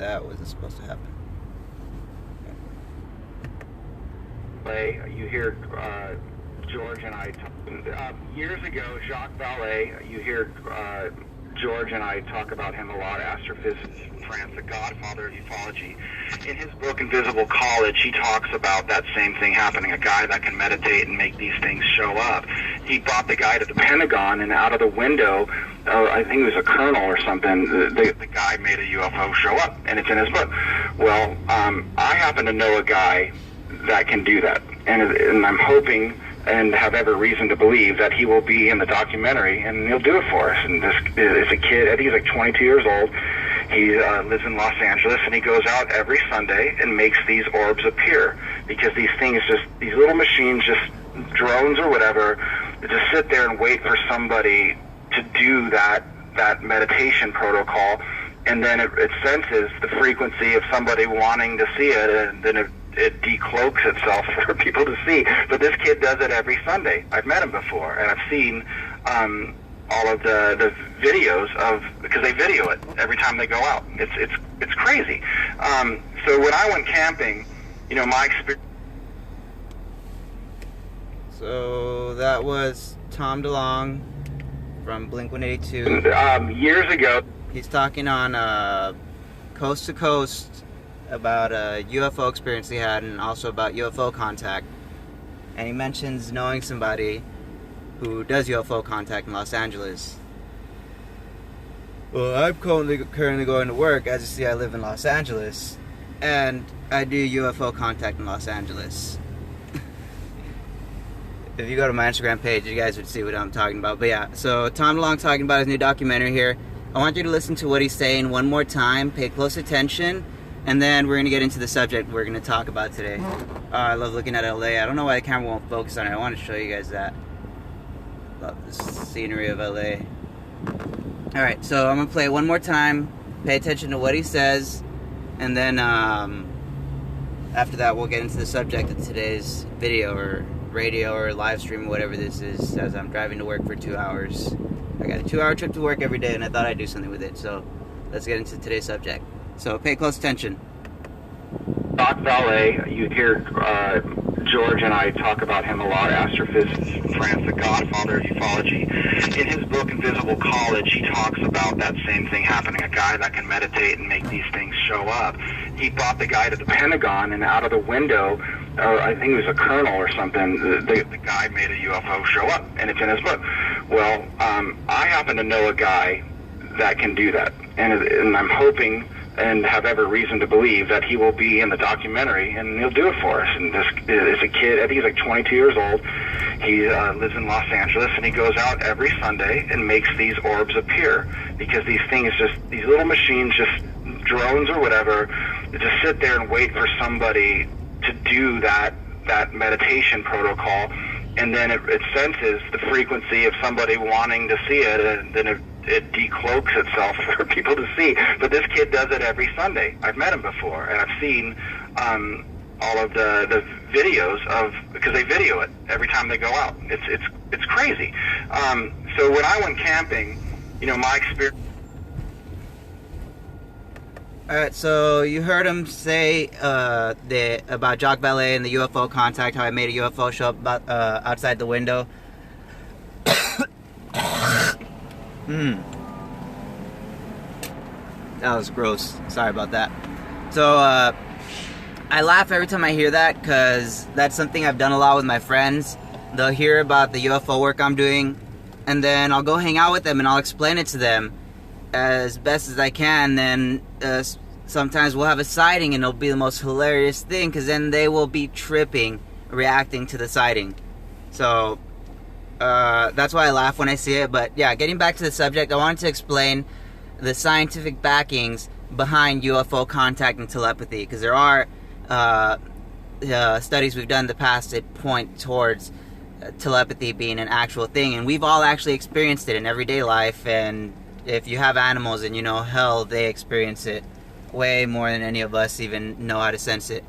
that wasn't supposed to happen. You hear George and I years ago, Jacques Vallée. You hear George and I talk about him a lot. Astrophysicist from France, the godfather of ufology. In his book Invisible College, he talks about that same thing happening. A guy that can meditate and make these things show up. He brought the guy to the Pentagon, and out of the window, I think it was a colonel or something, the guy made a UFO show up, and it's in his book. Well, I happen to know a guy that can do that, and I'm hoping and have every reason to believe that he will be in the documentary, and he'll do it for us. And this is a kid, I think he's like 22 years old. He lives in Los Angeles, and he goes out every Sunday and makes these orbs appear, because these things these little machines, just drones or whatever, just sit there and wait for somebody to do that meditation protocol, and then it senses the frequency of somebody wanting to see it, and then it decloaks itself for people to see. But this kid does it every Sunday. I've met him before, and I've seen all of the videos because they video it every time they go out. It's crazy. So when I went camping, my experience. So that was Tom DeLonge from Blink-182. Years ago. He's talking on Coast to Coast about a UFO experience he had, and also about UFO contact. And he mentions knowing somebody who does UFO contact in Los Angeles. Well, I'm currently going to work. As you see, I live in Los Angeles, and I do UFO contact in Los Angeles. If you go to my Instagram page, you guys would see what I'm talking about. But yeah, so Tom DeLonge talking about his new documentary here. I want you to listen to what he's saying one more time, pay close attention, and then we're going to get into the subject we're going to talk about today. I love looking at LA. I don't know why the camera won't focus on it. I want to show you guys that. Love the scenery of LA. Alright, so I'm going to play it one more time, pay attention to what he says, and then after that we'll get into the subject of today's video or radio or live stream, whatever this is, as I'm driving to work for 2 hours. I got a 2-hour trip to work every day, and I thought I'd do something with it. So let's get into today's subject. So pay close attention. Jacques Vallée, you hear George and I talk about him a lot. Astrophysicist from France, the godfather of ufology. In his book Invisible College, he talks about that same thing happening. A guy that can meditate and make these things show up. He brought the guy to the Pentagon, and out of the window, I think it was a colonel or something, the guy made a UFO show up, and it's in his book. Well, I happen to know a guy that can do that, and I'm hoping and have every reason to believe that he will be in the documentary, and he'll do it for us. And this is a kid, I think he's like 22 years old. He lives in Los Angeles, and he goes out every Sunday and makes these orbs appear, because these things, these little machines, just drones or whatever, just sit there and wait for somebody to do that meditation protocol, and then it senses the frequency of somebody wanting to see it, and then it decloaks itself for people to see. But this kid does it every Sunday. I've met him before, and I've seen all of the videos because they video it every time they go out. It's crazy. So when I went camping, my experience. Alright, so you heard him say about Jacques Vallée and the UFO contact, how I made a UFO show up outside the window. That was gross. Sorry about that. So, I laugh every time I hear that, because that's something I've done a lot with my friends. They'll hear about the UFO work I'm doing, and then I'll go hang out with them and I'll explain it to them as best as I can. Then sometimes we'll have a sighting, and it'll be the most hilarious thing, because then they will be tripping, reacting to the sighting. So that's why I laugh when I see it. But yeah, getting back to the subject, I wanted to explain the scientific backings behind UFO contact and telepathy, because there are studies we've done in the past that point towards telepathy being an actual thing, and we've all actually experienced it in everyday life. And if you have animals, and hell, they experience it way more than any of us even know how to sense it.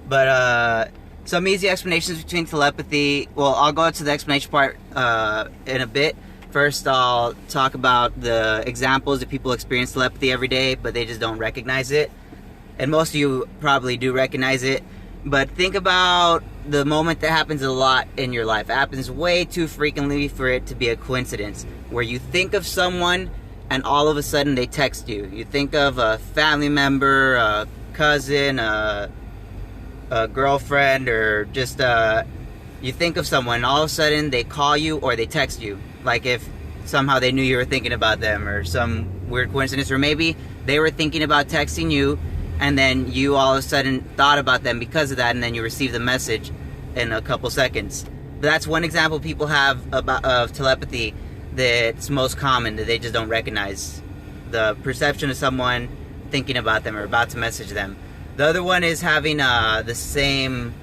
But some easy explanations between telepathy. Well, I'll go to the explanation part in a bit. First, I'll talk about the examples that people experience telepathy every day, but they just don't recognize it. and most of you probably do recognize it. But think about the moment that happens a lot in your life. It happens way too frequently for it to be a coincidence, where you think of someone and all of a sudden they text you. You think of a family member, a cousin, a girlfriend, or just you think of someone and all of a sudden they call you or they text you, like if somehow they knew you were thinking about them, or some weird coincidence, or maybe they were thinking about texting you and then you all of a sudden thought about them because of that, and then you received the message in a couple seconds. But that's one example people have of telepathy that's most common, that they just don't recognize. The perception of someone thinking about them or about to message them. The other one is having the same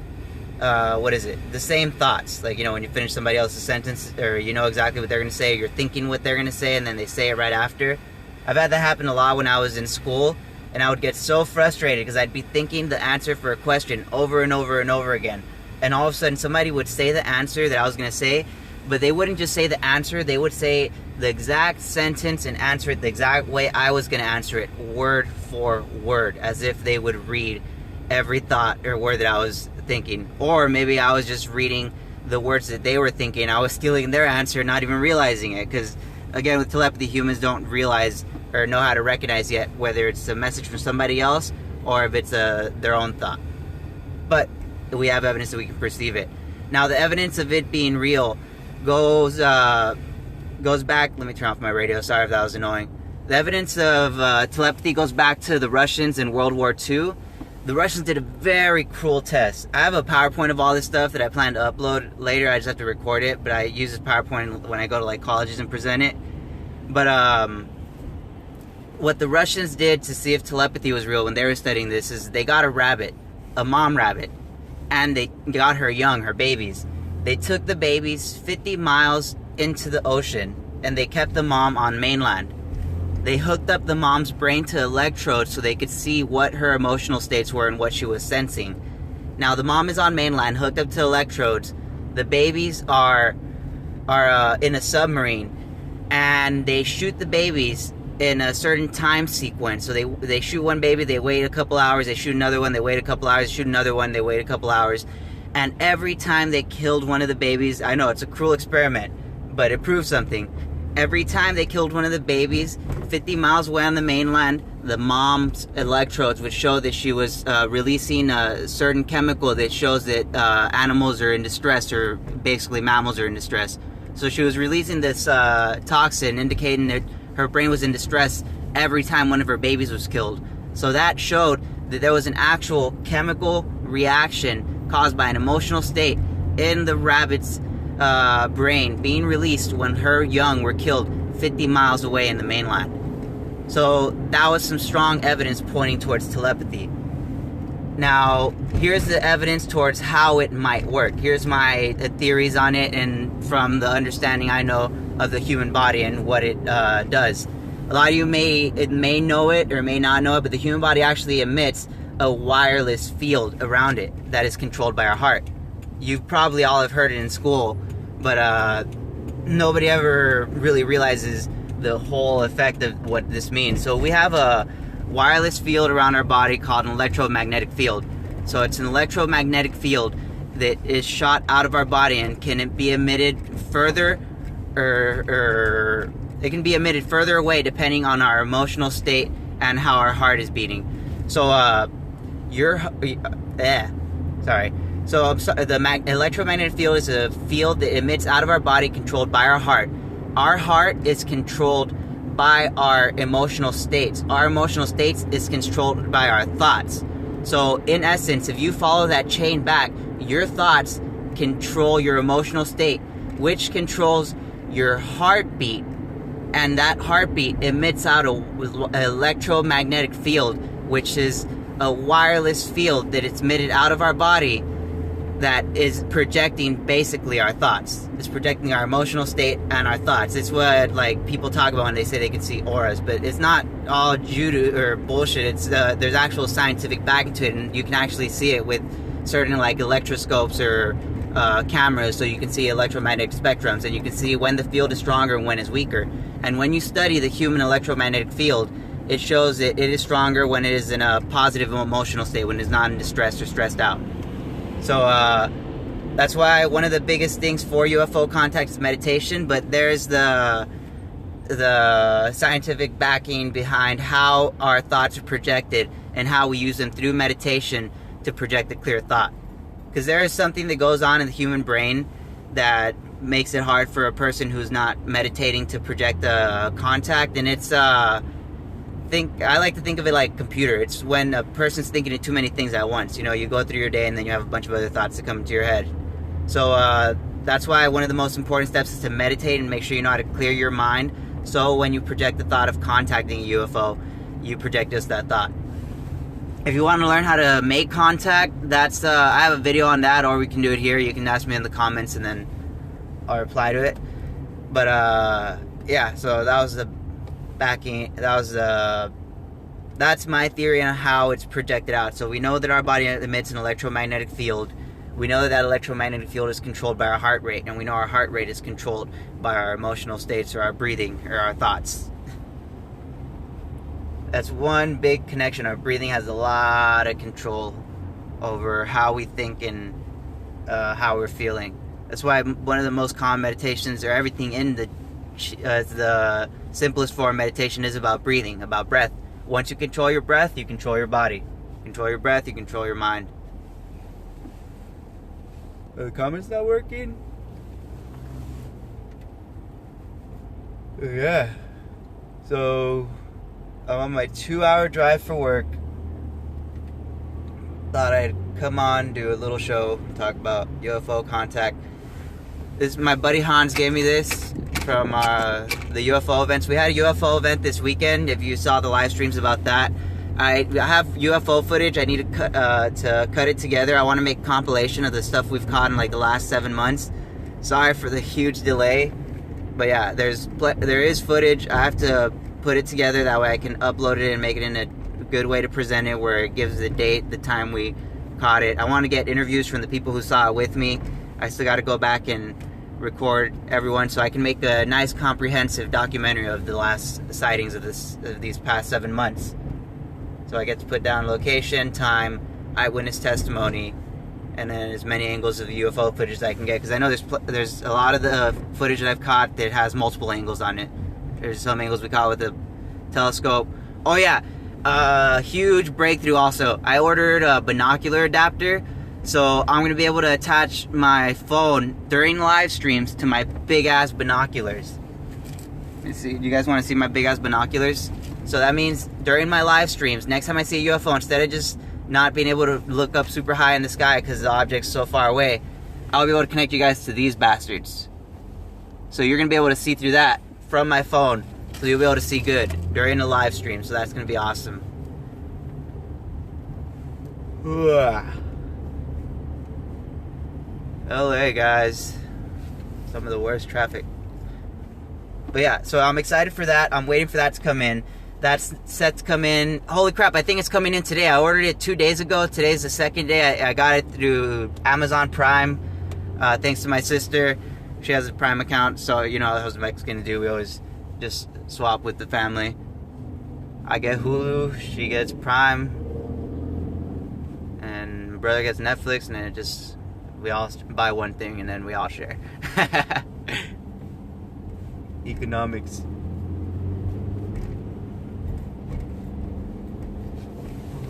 the same thoughts. Like, when you finish somebody else's sentence, or you know exactly what they're going to say, you're thinking what they're going to say, and then they say it right after. I've had that happen a lot when I was in school, and I would get so frustrated because I'd be thinking the answer for a question over and over and over again. And all of a sudden somebody would say the answer that I was going to say, but they wouldn't just say the answer, they would say the exact sentence and answer it the exact way I was going to answer it, word for word, as if they would read every thought or word that I was thinking. Or maybe I was just reading the words that they were thinking. I was stealing their answer, not even realizing it. Because, again, with telepathy, humans don't realize or know how to recognize yet whether it's a message from somebody else or if it's their own thought. But we have evidence that we can perceive it. Now, the evidence of it being real goes back. Let me turn off my radio. Sorry if that was annoying. The evidence of telepathy goes back to the Russians in World War II. The Russians did a very cruel test. I have a PowerPoint of all this stuff that I plan to upload later. I just have to record it, but I use this PowerPoint when I go to colleges and present it. But what the Russians did to see if telepathy was real when they were studying this is they got a rabbit, a mom rabbit, and they got her young, her babies. They took the babies 50 miles into the ocean, and they kept the mom on mainland. They hooked up the mom's brain to electrodes so they could see what her emotional states were and what she was sensing. Now, the mom is on mainland, hooked up to electrodes. The babies are in a submarine, and they shoot the babies in a certain time sequence. So they shoot one baby, they wait a couple hours, they shoot another one, they wait a couple hours, they shoot another one, they wait a couple hours. And every time they killed one of the babies, I know it's a cruel experiment, but it proved something. Every time they killed one of the babies, 50 miles away on the mainland, the mom's electrodes would show that she was releasing a certain chemical that shows that animals are in distress, or basically mammals are in distress. So she was releasing this toxin indicating that her brain was in distress every time one of her babies was killed. So that showed that there was an actual chemical reaction caused by an emotional state in the rabbit's brain being released when her young were killed 50 miles away in the mainland. So that was some strong evidence pointing towards telepathy. Now, here's the evidence towards how it might work. Here's my theories on it, and from the understanding I know of the human body and what it does. A lot of you may know it or may not know it, but the human body actually emits a wireless field around it that is controlled by our heart. You probably all have heard it in school, but nobody ever really realizes the whole effect of what this means. So we have a wireless field around our body called an electromagnetic field. So it's an electromagnetic field that is shot out of our body, and can it be emitted further, or it can be emitted further away depending on our emotional state and how our heart is beating. So So the electromagnetic field is a field that emits out of our body, controlled by our heart. Our heart is controlled by our emotional states. Our emotional states is controlled by our thoughts. So in essence, if you follow that chain back, your thoughts control your emotional state, which controls your heartbeat, and that heartbeat emits out an electromagnetic field, which is a wireless field that is emitted out of our body that is projecting basically our thoughts. It's projecting our emotional state and our thoughts. It's what people talk about when they say they can see auras, but it's not all judo or bullshit. It's there's actual scientific backing to it, and you can actually see it with certain electroscopes or cameras, so you can see electromagnetic spectrums, and you can see when the field is stronger and when it's weaker. And when you study the human electromagnetic field, it shows it is stronger when it is in a positive emotional state, when it's not in distress or stressed out. So that's why one of the biggest things for UFO contact is meditation, but there's the scientific backing behind how our thoughts are projected and how we use them through meditation to project a clear thought. Because there is something that goes on in the human brain that makes it hard for a person who's not meditating to project a contact, and it's I like to think of it like a computer. It's when a person's thinking of too many things at once. You know, you go through your day and then you have a bunch of other thoughts that come into your head. So that's why one of the most important steps is to meditate and make sure you know how to clear your mind. So when you project the thought of contacting a UFO, you project just that thought. If you want to learn how to make contact, that's I have a video on that, or we can do it here. You can ask me in the comments and then I'll reply to it. But yeah, so that was the backing. That's my theory on how it's projected out. So we know that our body emits an electromagnetic field. We know that electromagnetic field is controlled by our heart rate, and we know our heart rate is controlled by our emotional states or our breathing or our thoughts. That's one big connection. Our breathing has a lot of control over how we think and how we're feeling. That's why one of the most common meditations, or everything in the simplest form of meditation, is about breathing, about breath. Once you control your breath, you control your body. Control your breath, you control your mind. Are the comments not working? Yeah. So I'm on my 2-hour drive for work. Thought I'd come on, do a little show, talk about UFO contact. This, my buddy Hans gave me this from the UFO events. We had a UFO event this weekend. If you saw the live streams about that, I have UFO footage. I need to cut it together. I want to make a compilation of the stuff we've caught in like the last 7 months. Sorry for the huge delay, but yeah, there is footage. I have to put it together, that way I can upload it and make it in a good way to present it, where it gives the date, the time we caught it. I want to get interviews from the people who saw it with me. I still got to go back and record everyone so I can make a nice comprehensive documentary of the last sightings of these past 7 months. So I get to put down location, time, eyewitness testimony, and then as many angles of the UFO footage as I can get, because I know there's a lot of the footage that I've caught that has multiple angles on it. There's some angles we caught with the telescope. Oh yeah, huge breakthrough also. I ordered a binocular adapter, so I'm going to be able to attach my phone during live streams to my big-ass binoculars. Let's see, do you guys want to see my big-ass binoculars? So that means during my live streams, next time I see a UFO, instead of just not being able to look up super high in the sky because the object's so far away, I'll be able to connect you guys to these bastards. So you're going to be able to see through that from my phone, so you'll be able to see good during the live stream. So that's going to be awesome. LA, guys, some of the worst traffic. But yeah, so I'm excited for that. I'm waiting for that to come in. That's set to come in. Holy crap, I think it's coming in today. I ordered it 2 days ago. Today's the second day. I got it through Amazon Prime, thanks to my sister. She has a Prime account, so you know how those Mexicans do. We always just swap with the family. I get Hulu, she gets Prime, and my brother gets Netflix, and then it just, we all buy one thing and then we all share. Economics.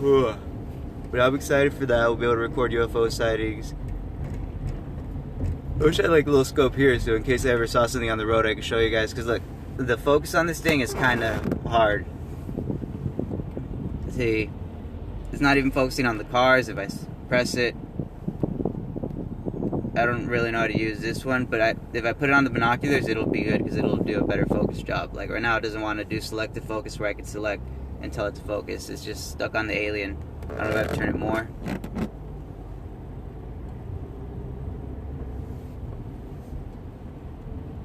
But I'm excited for that. We'll be able to record UFO sightings. I wish I had like a little scope here, so in case I ever saw something on the road I could show you guys. Because look, the focus on this thing is kind of hard. See, it's not even focusing on the cars. If I press it, I don't really know how to use this one, but if I put it on the binoculars, it'll be good because it'll do a better focus job. Like right now, it doesn't want to do selective focus where I can select and tell it to focus. It's just stuck on the alien. I don't know if I have to turn it more.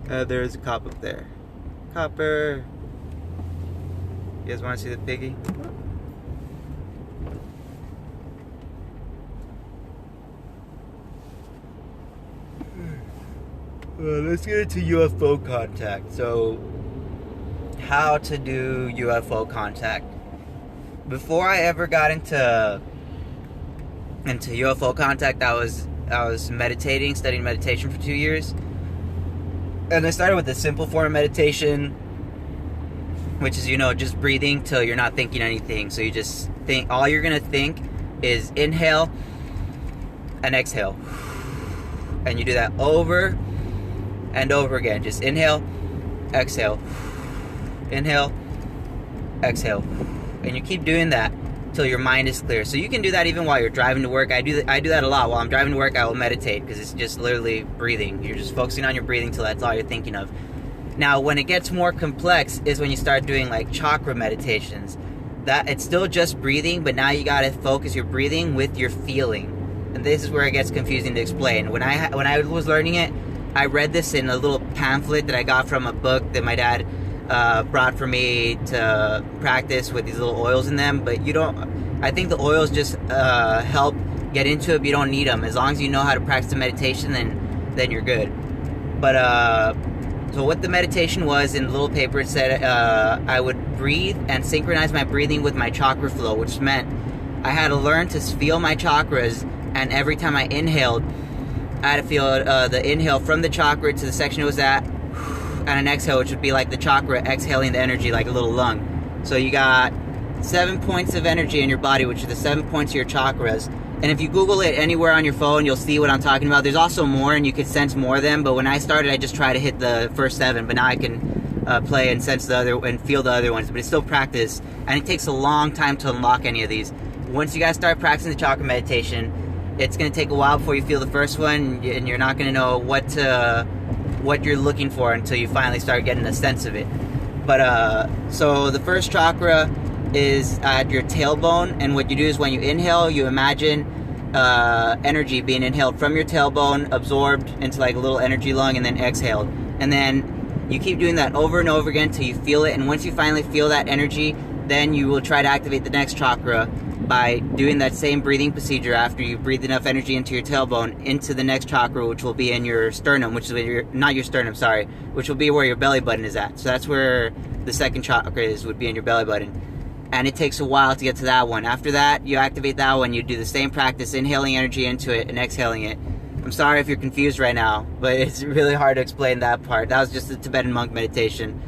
There's a cop up there. Copper. You guys want to see the piggy? Let's get into UFO contact. So, how to do UFO contact. Before I ever got into UFO contact, I was meditating, studying meditation for 2 years. And I started with a simple form of meditation, which is, just breathing till you're not thinking anything. So you just think, all you're going to think is inhale and exhale. And you do that over and over again. Just inhale, exhale, inhale, exhale. And you keep doing that till your mind is clear. So you can do that even while you're driving to work. I do that a lot. While I'm driving to work, I will meditate because it's just literally breathing. You're just focusing on your breathing till that's all you're thinking of. Now, when it gets more complex is when you start doing like chakra meditations. That it's still just breathing, but now you gotta focus your breathing with your feeling. And this is where it gets confusing to explain. When I was learning it, I read this in a little pamphlet that I got from a book that my dad brought for me to practice with these little oils in them. But I think the oils just help get into it, but you don't need them. As long as you know how to practice the meditation, then you're good. But so what the meditation was in the little paper, it said I would breathe and synchronize my breathing with my chakra flow, which meant I had to learn to feel my chakras, and every time I inhaled, I had to feel the inhale from the chakra to the section it was at, and an exhale, which would be like the chakra exhaling the energy like a little lung. So you got 7 points of energy in your body, which are the 7 points of your chakras. And if you Google it anywhere on your phone, you'll see what I'm talking about. There's also more, and you could sense more of them. But when I started, I just tried to hit the first 7. But now I can play and sense the other and feel the other ones. But it's still practice, and it takes a long time to unlock any of these. Once you guys start practicing the chakra meditation, it's going to take a while before you feel the first one, and you're not going to know what you're looking for until you finally start getting a sense of it. But so the first chakra is at your tailbone, and what you do is when you inhale, you imagine energy being inhaled from your tailbone, absorbed into like a little energy lung, and then exhaled. And then you keep doing that over and over again till you feel it. And once you finally feel that energy, then you will try to activate the next chakra by doing that same breathing procedure after you breathe enough energy into your tailbone into the next chakra, which will be in your sternum, which is not your sternum, sorry, which will be where your belly button is at. So that's where the second chakra would be in your belly button. And it takes a while to get to that one. After that, you activate that one, you do the same practice, inhaling energy into it and exhaling it. I'm sorry if you're confused right now, but it's really hard to explain that part. That was just the Tibetan monk meditation.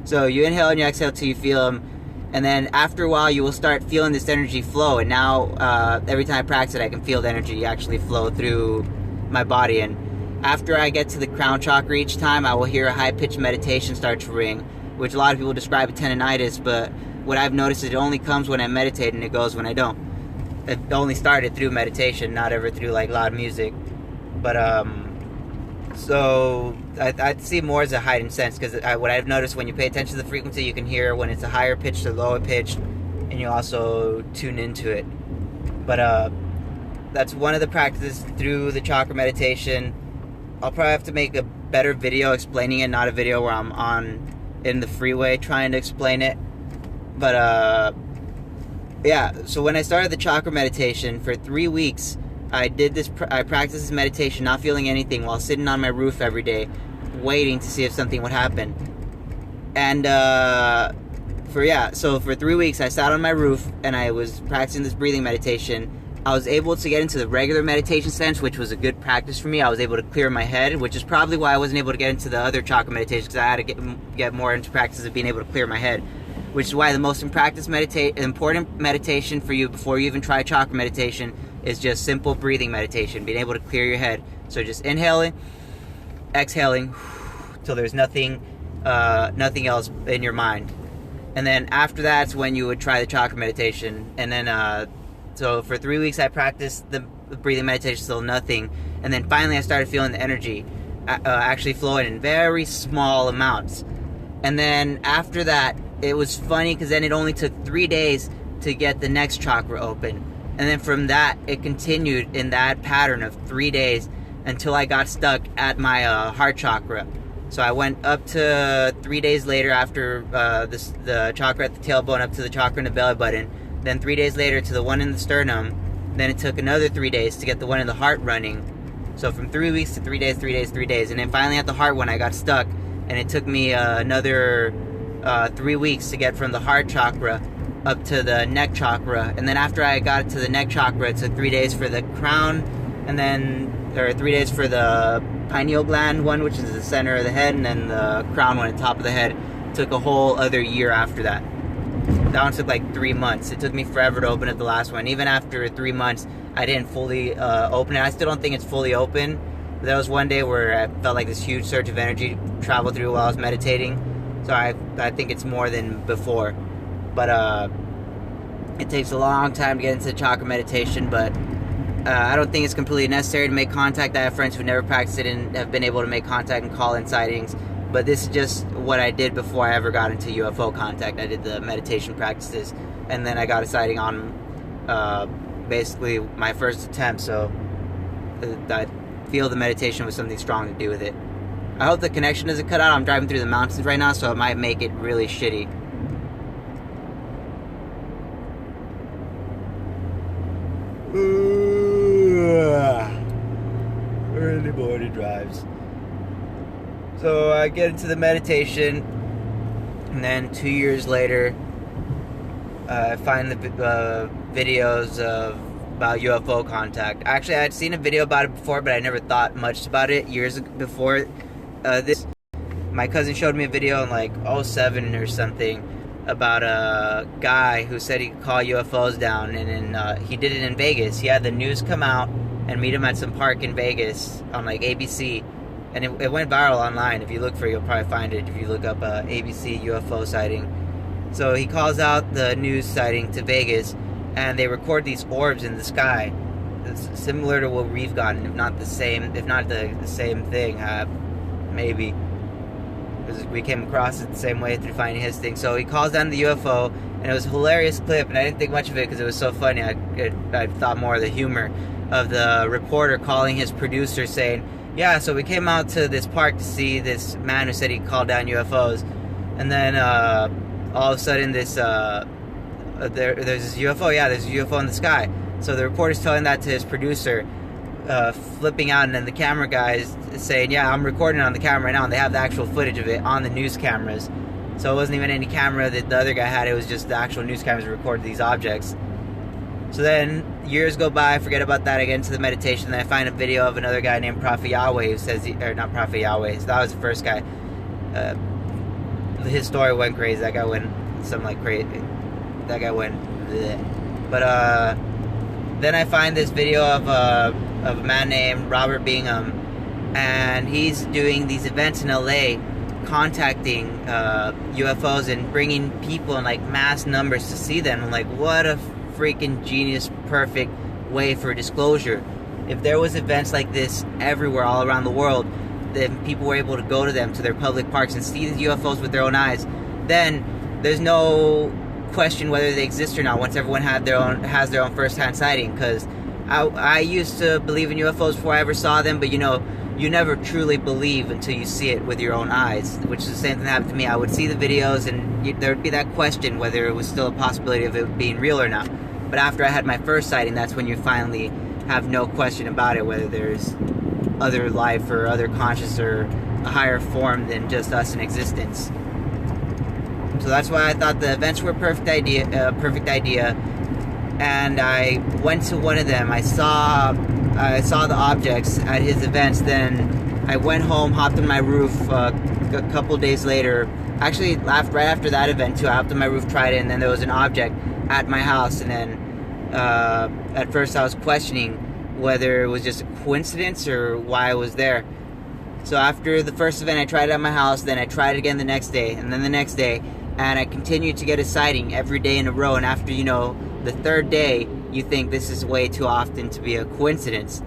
So you inhale and you exhale till you feel them. And then after a while, you will start feeling this energy flow. And now, every time I practice it, I can feel the energy actually flow through my body. And after I get to the crown chakra each time, I will hear a high-pitched meditation start to ring, which a lot of people describe as tendinitis. But what I've noticed is it only comes when I meditate, and it goes when I don't. It only started through meditation, not ever through like loud music. But so I'd see more as a heightened sense, because what I've noticed, when you pay attention to the frequency, you can hear when it's a higher pitched or lower pitched, and you also tune into it. But that's one of the practices through the chakra meditation. I'll probably have to make a better video explaining it, not a video where I'm in the freeway trying to explain it. But yeah, so when I started the chakra meditation, for 3 weeks, I practiced this meditation, not feeling anything, while sitting on my roof every day, waiting to see if something would happen. And so for 3 weeks, I sat on my roof and I was practicing this breathing meditation. I was able to get into the regular meditation sense, which was a good practice for me. I was able to clear my head, which is probably why I wasn't able to get into the other chakra meditation, because I had to get more into practice of being able to clear my head. Which is why the most important meditation for you before you even try chakra meditation is just simple breathing meditation, being able to clear your head. So just inhaling, exhaling, till there's nothing else in your mind. And then after that's when you would try the chakra meditation. And then, so for 3 weeks I practiced the breathing meditation, still nothing. And then finally I started feeling the energy actually flowing in very small amounts. And then after that, it was funny because then it only took 3 days to get the next chakra open. And then from that, it continued in that pattern of 3 days until I got stuck at my heart chakra. So I went up to 3 days later after the chakra at the tailbone, up to the chakra in the belly button. Then 3 days later to the one in the sternum. Then it took another 3 days to get the one in the heart running. So from 3 weeks to 3 days, 3 days, 3 days. And then finally at the heart one, I got stuck. And it took me another 3 weeks to get from the heart chakra up to the neck chakra, and then after I got to the neck chakra, it took 3 days for the crown, and then 3 days for the pineal gland one, which is the center of the head, and then the crown one at the top of the head. It took a whole other year after that. That one took like 3 months. It took me forever to open up the last one. Even after 3 months, I didn't fully open it. I still don't think it's fully open. There was one day where I felt like this huge surge of energy traveled through while I was meditating. So I think it's more than before. But it takes a long time to get into chakra meditation, but I don't think it's completely necessary to make contact. I have friends who never practiced it and have been able to make contact and call in sightings. But this is just what I did before I ever got into UFO contact. I did the meditation practices, and then I got a sighting on basically my first attempt. So I feel the meditation was something strong to do with it. I hope the connection doesn't cut out. I'm driving through the mountains right now, so it might make it really shitty. Early morning drives. So I get into the meditation, and then 2 years later, I find the videos about UFO contact. Actually, I had seen a video about it before, but I never thought much about it years before this. My cousin showed me a video in like 2007 or something about a guy who said he could call UFOs down, and he did it in Vegas. He had the news come out and meet him at some park in Vegas on like ABC, and it went viral online. If you look for it, you'll probably find it if you look up ABC UFO sighting. So he calls out the news sighting to Vegas, and they record these orbs in the sky. It's similar to what we've gotten, if not the same thing, maybe. Because we came across it the same way through finding his thing. So he calls down the UFO, and it was a hilarious clip, and I didn't think much of it because it was so funny. I thought more of the humor of the reporter calling his producer saying, yeah, so we came out to this park to see this man who said he called down UFOs, and then all of a sudden there's this UFO. Yeah, there's a UFO in the sky. So the reporter's telling that to his producer, flipping out, and then the camera guys saying, yeah, I'm recording on the camera right now, and they have the actual footage of it on the news cameras. So it wasn't even any camera that the other guy had, it was just the actual news cameras that recorded these objects. So then years go by, I forget about that, I get into the meditation, then I find a video of another guy named Prophet Yahweh who says, or not Prophet Yahweh, so that was the first guy. His story went crazy, that guy went something like crazy, that guy went bleh. But then I find this video of a man named Robert Bingham, and he's doing these events in LA, contacting UFOs and bringing people in like mass numbers to see them. I'm like, what a freaking genius, perfect way for disclosure. If there was events like this everywhere, all around the world, then people were able to go to them, to their public parks, and see the UFOs with their own eyes, then there's no question whether they exist or not once everyone has their own first-hand sighting. Because I used to believe in UFOs before I ever saw them, but you never truly believe until you see it with your own eyes, which is the same thing that happened to me. I would see the videos, and there would be that question whether it was still a possibility of it being real or not. But after I had my first sighting, that's when you finally have no question about it, whether there's other life or other conscious or a higher form than just us in existence. So that's why I thought the events were a perfect idea, and I went to one of them. I saw the objects at his events. Then I went home, hopped on my roof a couple days later. Actually, right after that event too, I hopped on my roof, tried it, and then there was an object at my house. And then at first I was questioning whether it was just a coincidence or why I was there. So after the first event, I tried it at my house. Then I tried it again the next day, and then the next day, and I continued to get a sighting every day in a row. And after the third day, you think this is way too often to be a coincidence.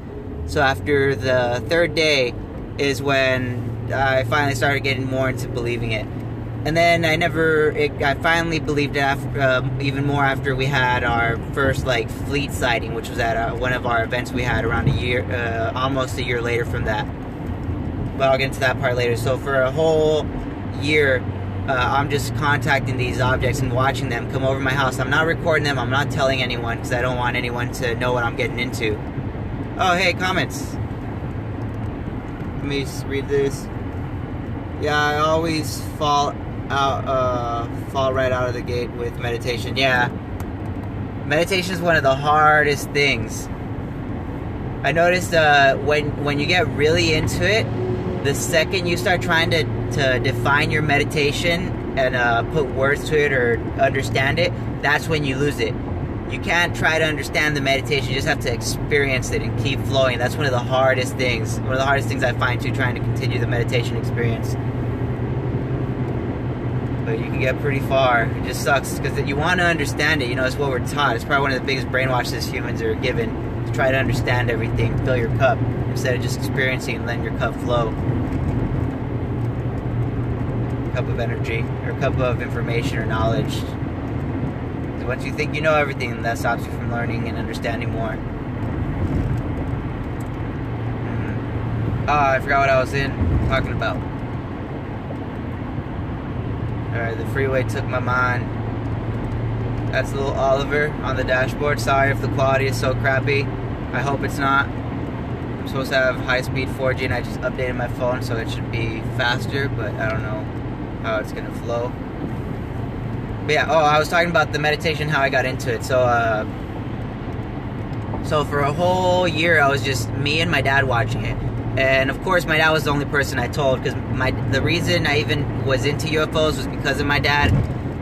So after the third day is when I finally started getting more into believing it. And then I finally believed it after, even more after we had our first fleet sighting, which was at one of our events we had around almost a year later from that. But I'll get into that part later. So for a whole year, I'm just contacting these objects and watching them come over my house. I'm not recording them. I'm not telling anyone because I don't want anyone to know what I'm getting into. Oh, hey, comments. Let me just read this. Yeah, I always fall fall right out of the gate with meditation. Yeah, meditation is one of the hardest things. I noticed when you get really into it, the second you start trying to define your meditation and put words to it or understand it, that's when you lose it. You can't try to understand the meditation, you just have to experience it and keep flowing. That's one of the hardest things. One of the hardest things I find too, trying to continue the meditation experience. But you can get pretty far. It just sucks because you want to understand it. You know, it's what we're taught. It's probably one of the biggest brainwashes humans are given. To try to understand everything, fill your cup instead of just experiencing and letting your cup flow. Cup of energy or cup of information or knowledge. Once you think you know everything, that stops you from learning and understanding more. I forgot what I was talking about. Alright, the freeway took my mind. That's little Oliver on the dashboard. Sorry if the quality is so crappy. I hope it's not. I'm supposed to have high-speed 4G and I just updated my phone so it should be faster, but I don't know how it's gonna flow. But yeah, I was talking about the meditation, how I got into it. So for a whole year I was just me and my dad watching it. And of course my dad was the only person I told, because the reason I even was into UFOs was because of my dad.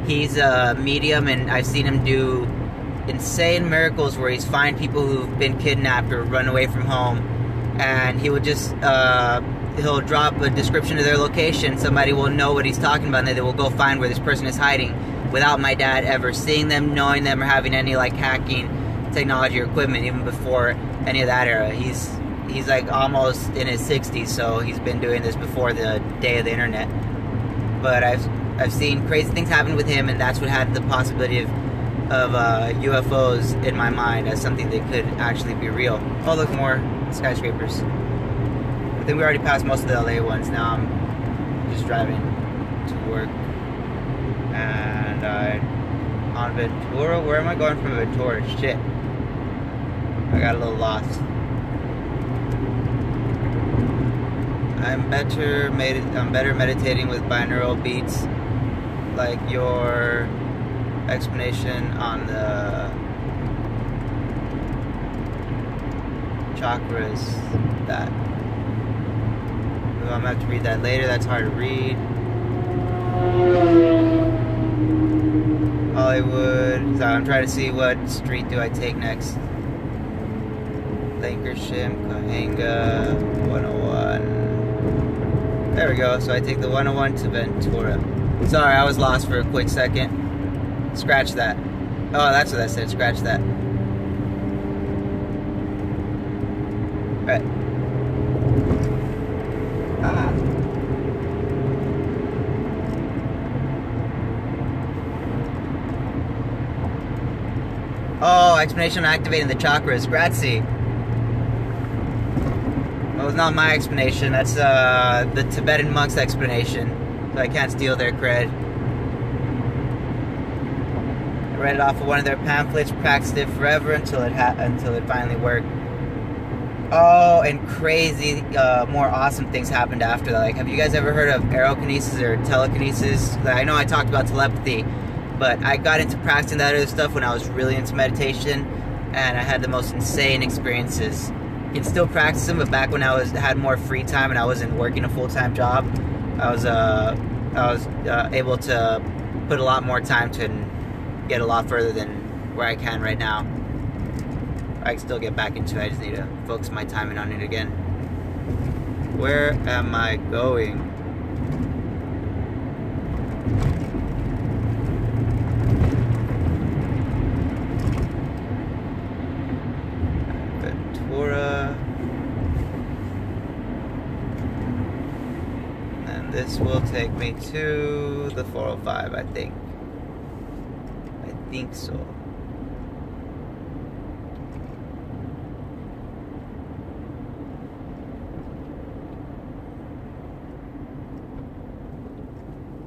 He's a medium, and I've seen him do insane miracles where he's find people who've been kidnapped or run away from home, and he would just he'll drop a description of their location. Somebody will know what he's talking about, and then they will go find where this person is hiding without my dad ever seeing them, knowing them, or having any like hacking technology or equipment even before any of that era. He's like almost in his 60s, so he's been doing this before the day of the internet. But I've seen crazy things happen with him, and that's what had the possibility of UFOs in my mind as something that could actually be real. Oh, look, more skyscrapers. I think we already passed most of the LA ones. Now I'm just driving to work, and on Ventura. Where am I going from Ventura? Shit, I got a little lost. I'm better meditating with binaural beats, like your explanation on the chakras. That I'm gonna have to read that later. That's hard to read. Hollywood. So I'm trying to see what street do I take next. Lancashire, Cahuenga, 101. There we go. So I take the 101 to Ventura. Sorry, I was lost for a quick second. Scratch that. Oh, that's what I said. Scratch that. Right. Oh, explanation on activating the chakras. Grazie. That was not my explanation. That's the Tibetan monks' explanation. So I can't steal their cred. I read it off of one of their pamphlets, practiced it forever until it finally worked. Oh, and crazy, more awesome things happened after that. Like, have you guys ever heard of aerokinesis or telekinesis? I know I talked about telepathy, but I got into practicing that other stuff when I was really into meditation, and I had the most insane experiences. You can still practice them, but back when I had more free time and I wasn't working a full-time job, I was able to put a lot more time to get a lot further than where I can right now. I can still get back into it. I just need to focus my time in on it again. Where am I going? Ventura. And this will take me to the 405, I think. I think so.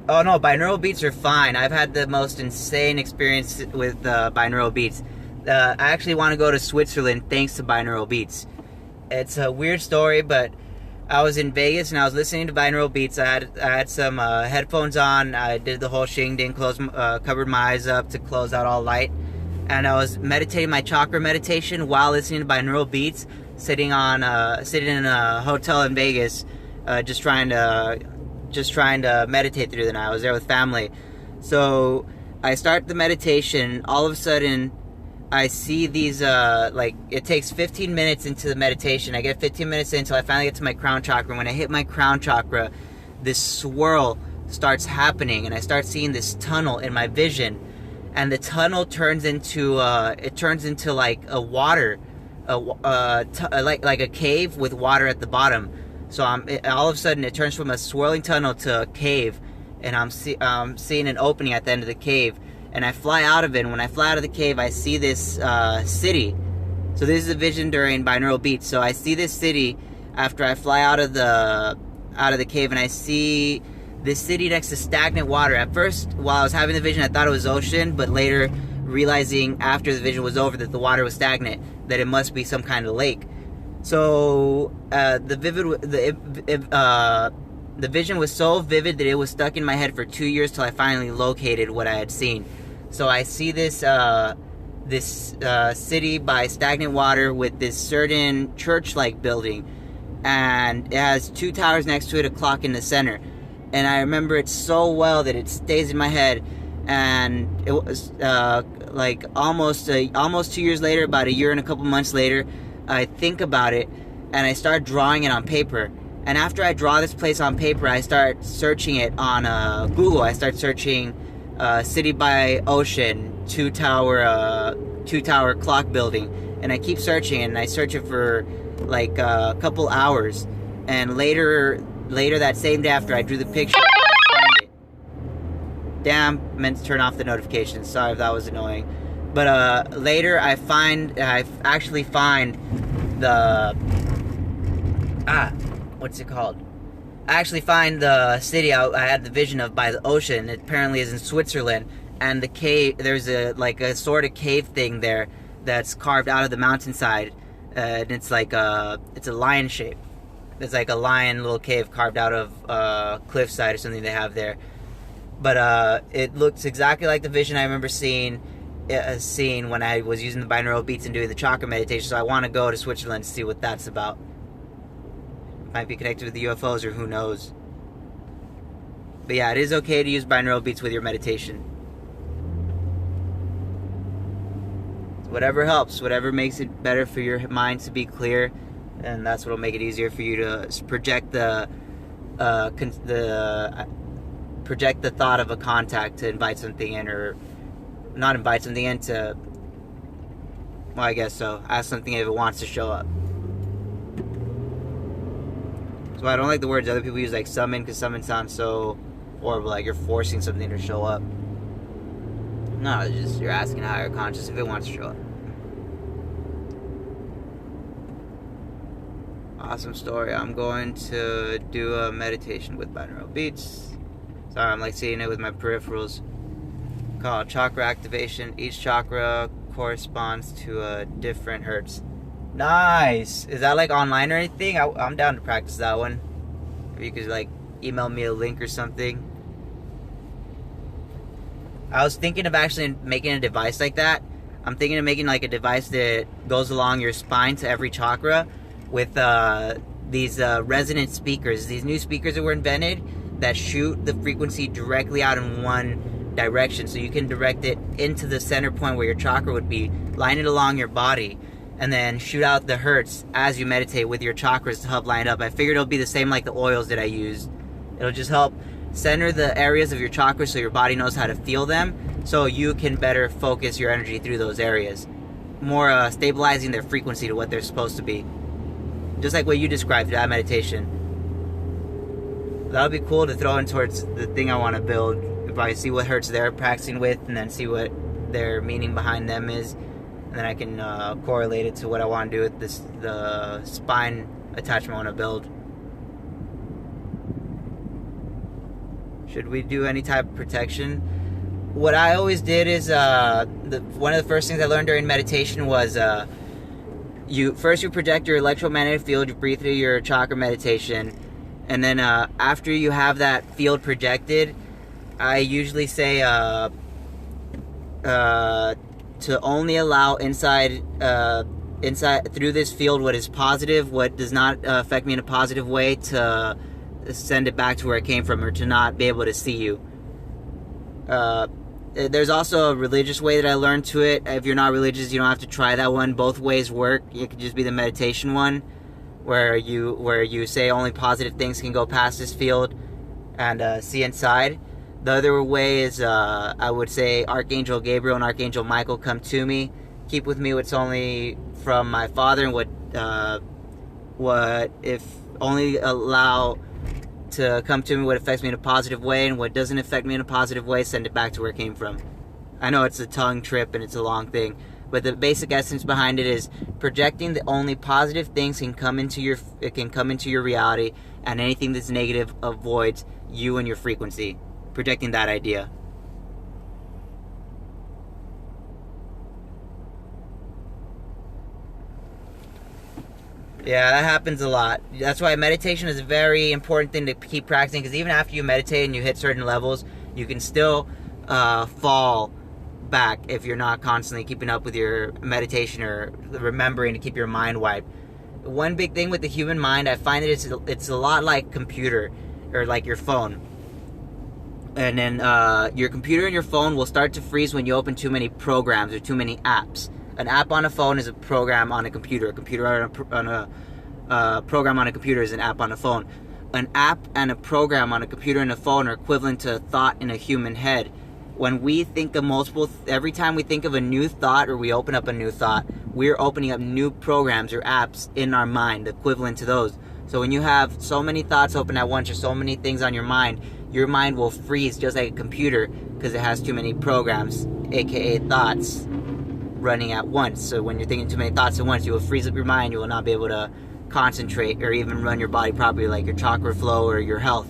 Oh no, binaural beats are fine. I've had the most insane experience with binaural beats. I actually want to go to Switzerland thanks to binaural beats. It's a weird story, but I was in Vegas and I was listening to binaural beats. I had some headphones on. I did the whole shing ding, covered my eyes up to close out all light, and I was meditating my chakra meditation while listening to binaural beats, sitting in a hotel in Vegas, just trying to meditate through the night. I was there with family, so I start the meditation. All of a sudden, I see these, it takes 15 minutes into the meditation. I get 15 minutes in until I finally get to my crown chakra. And when I hit my crown chakra, this swirl starts happening, and I start seeing this tunnel in my vision. And the tunnel turns into, like a water, like a cave with water at the bottom. So all of a sudden, it turns from a swirling tunnel to a cave, and I'm seeing an opening at the end of the cave. And I fly out of it, and when I fly out of the cave, I see this city. So this is a vision during binaural beats. So I see this city after I fly out of the cave, and I see this city next to stagnant water. At first, while I was having the vision, I thought it was ocean, but later, realizing after the vision was over that the water was stagnant, that it must be some kind of lake. So the vision was so vivid that it was stuck in my head for 2 years till I finally located what I had seen. So I see this city by stagnant water with this certain church-like building, and it has 2 towers next to it, a clock in the center. And I remember it so well that it stays in my head. And it was almost 2 years later, about a year and a couple months later, I think about it and I start drawing it on paper. And after I draw this place on paper, I start searching it on Google. I start searching city by ocean, 2 tower clock building, and I keep searching, and I search it for like a couple hours. And later that same day, after I drew the picture, I find it. Damn, meant to turn off the notifications. Sorry if that was annoying. But later I actually find the what's it called? I actually find the city I had the vision of by the ocean. It apparently is in Switzerland, and the cave, there's a sort of cave thing there that's carved out of the mountainside, and it's a lion shape. It's like a lion little cave carved out of cliffside or something they have there. But it looks exactly like the vision I remember seeing when I was using the binaural beats and doing the chakra meditation. So I want to go to Switzerland to see what that's about. Might be connected with the UFOs, or who knows. But yeah, it is okay to use binaural beats with your meditation. Whatever helps, whatever makes it better for your mind to be clear, and that's what'll make it easier for you to project the thought of a contact to invite something in, or not invite something in, to, well, I guess so, ask something if it wants to show up. So I don't like the words other people use, like summon, because summon sounds so horrible, like you're forcing something to show up. No, it's just you're asking a higher conscious if it wants to show up. Awesome story. I'm going to do a meditation with binaural beats. Sorry, I'm like seeing it with my peripherals. Called chakra activation. Each chakra corresponds to a different hertz. Nice! Is that like online or anything? I'm down to practice that one. If you could like email me a link or something. I was thinking of actually making a device like that. I'm thinking of making like a device that goes along your spine to every chakra with these resonant speakers. These new speakers that were invented that shoot the frequency directly out in one direction. So you can direct it into the center point where your chakra would be, line it along your body, and then shoot out the hertz as you meditate with your chakras to help line up. I figured it'll be the same like the oils that I use. It'll just help center the areas of your chakras so your body knows how to feel them, so you can better focus your energy through those areas. More stabilizing their frequency to what they're supposed to be. Just like what you described, that meditation. That'll be cool to throw in towards the thing I want to build. If I see what hertz they're practicing with, and then see what their meaning behind them is. And then I can correlate it to what I want to do with the spine attachment I want to build. Should we do any type of protection? What I always did is, one of the first things I learned during meditation was you project your electromagnetic field, you breathe through your chakra meditation, and then after you have that field projected, I usually say to only allow inside through this field what is positive, what does not affect me in a positive way, to send it back to where it came from, or to not be able to see you. There's also a religious way that I learned to it. If you're not religious, you don't have to try that one. Both ways work. It could just be the meditation one, where you say only positive things can go past this field and see inside. The other way is I would say Archangel Gabriel and Archangel Michael come to me, keep with me what's only from my Father, and what if only allow to come to me what affects me in a positive way, and what doesn't affect me in a positive way, send it back to where it came from. I know it's a tongue trip and it's a long thing, but the basic essence behind it is projecting the only positive things can come into your reality, and anything that's negative avoids you and your frequency. Projecting that idea. Yeah, that happens a lot. That's why meditation is a very important thing to keep practicing, because even after you meditate and you hit certain levels, you can still fall back if you're not constantly keeping up with your meditation or remembering to keep your mind wiped. One big thing with the human mind, I find that it's a lot like computer, or like your phone. And then your computer and your phone will start to freeze when you open too many programs or too many apps. An app on a phone is a program on a computer. A computer on a program on a computer is an app on a phone. An app and a program on a computer and a phone are equivalent to a thought in a human head. When we think of every time we think of a new thought or we open up a new thought, we're opening up new programs or apps in our mind, equivalent to those. So when you have so many thoughts open at once, or so many things on your mind will freeze just like a computer, because it has too many programs, aka thoughts, running at once. So when you're thinking too many thoughts at once, you will freeze up your mind. You will not be able to concentrate or even run your body properly, like your chakra flow or your health.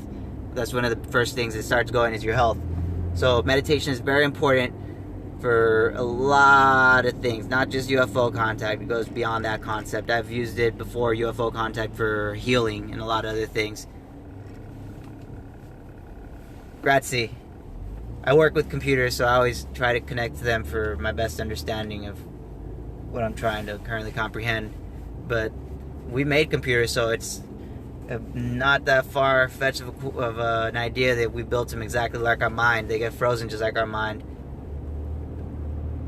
That's one of the first things that starts going, is your health. So meditation is very important for a lot of things, not just UFO contact. It goes beyond that concept. I've used it before, UFO contact, for healing and a lot of other things. Grazie. I work with computers, so I always try to connect to them for my best understanding of what I'm trying to currently comprehend. But we made computers, so it's not that far-fetched of an idea that we built them exactly like our mind. They get frozen just like our mind.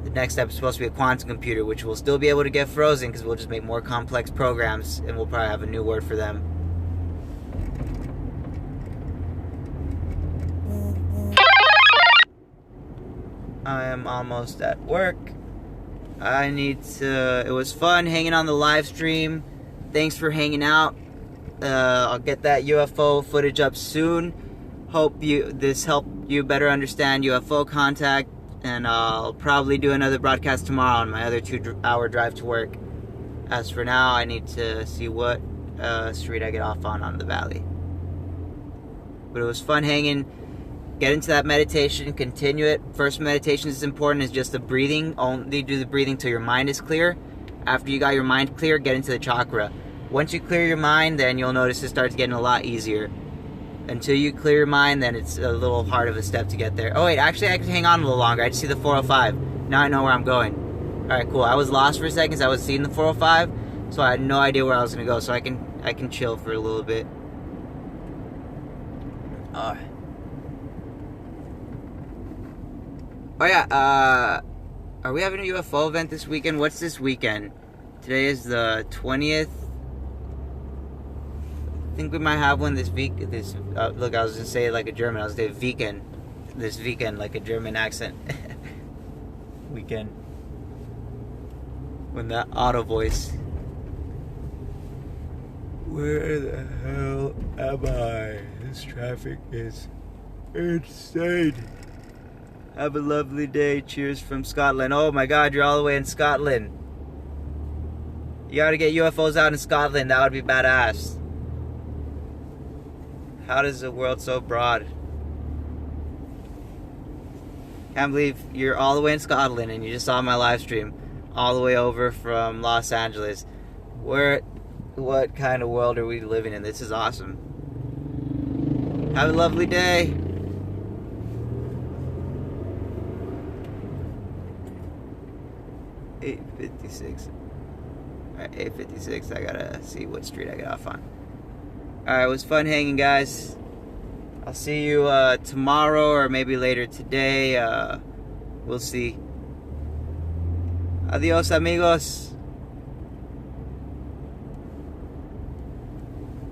The next step is supposed to be a quantum computer, which will still be able to get frozen, because we'll just make more complex programs, and we'll probably have a new word for them. I am almost at work. It was fun hanging on the live stream. Thanks for hanging out. I'll get that UFO footage up soon. Hope this helped you better understand UFO contact, and I'll probably do another broadcast tomorrow on my other 2-hour drive to work. As for now, I need to see what street I get off on the valley. But it was fun hanging. Get into that meditation, continue it. First meditation is important, is just the breathing. Only do the breathing till your mind is clear. After you got your mind clear, get into the chakra. Once you clear your mind, then you'll notice it starts getting a lot easier. Until you clear your mind, then it's a little hard of a step to get there. Oh wait, actually I can hang on a little longer. I just see the 405. Now I know where I'm going. Alright, cool. I was lost for a second, so I was seeing the 405, so I had no idea where I was going to go, so I can chill for a little bit. Oh yeah, are we having a UFO event this weekend? What's this weekend? Today is the 20th. I think we might have one this week. Look, I was going to say it like a German. I was going to say weekend. This weekend, like a German accent. Weekend. When that auto voice. Where the hell am I? This traffic is insane. Have a lovely day. Cheers from Scotland. Oh my god, you're all the way in Scotland. You gotta get UFOs out in Scotland. That would be badass. How does the world so broad? Can't believe you're all the way in Scotland and you just saw my live stream all the way over from Los Angeles. What kind of world are we living in? This is awesome. Have a lovely day. $8:56. Alright, 8:56. I gotta see what street I get off on. Alright, it was fun hanging, guys. I'll see you tomorrow or maybe later today. We'll see. Adios, amigos.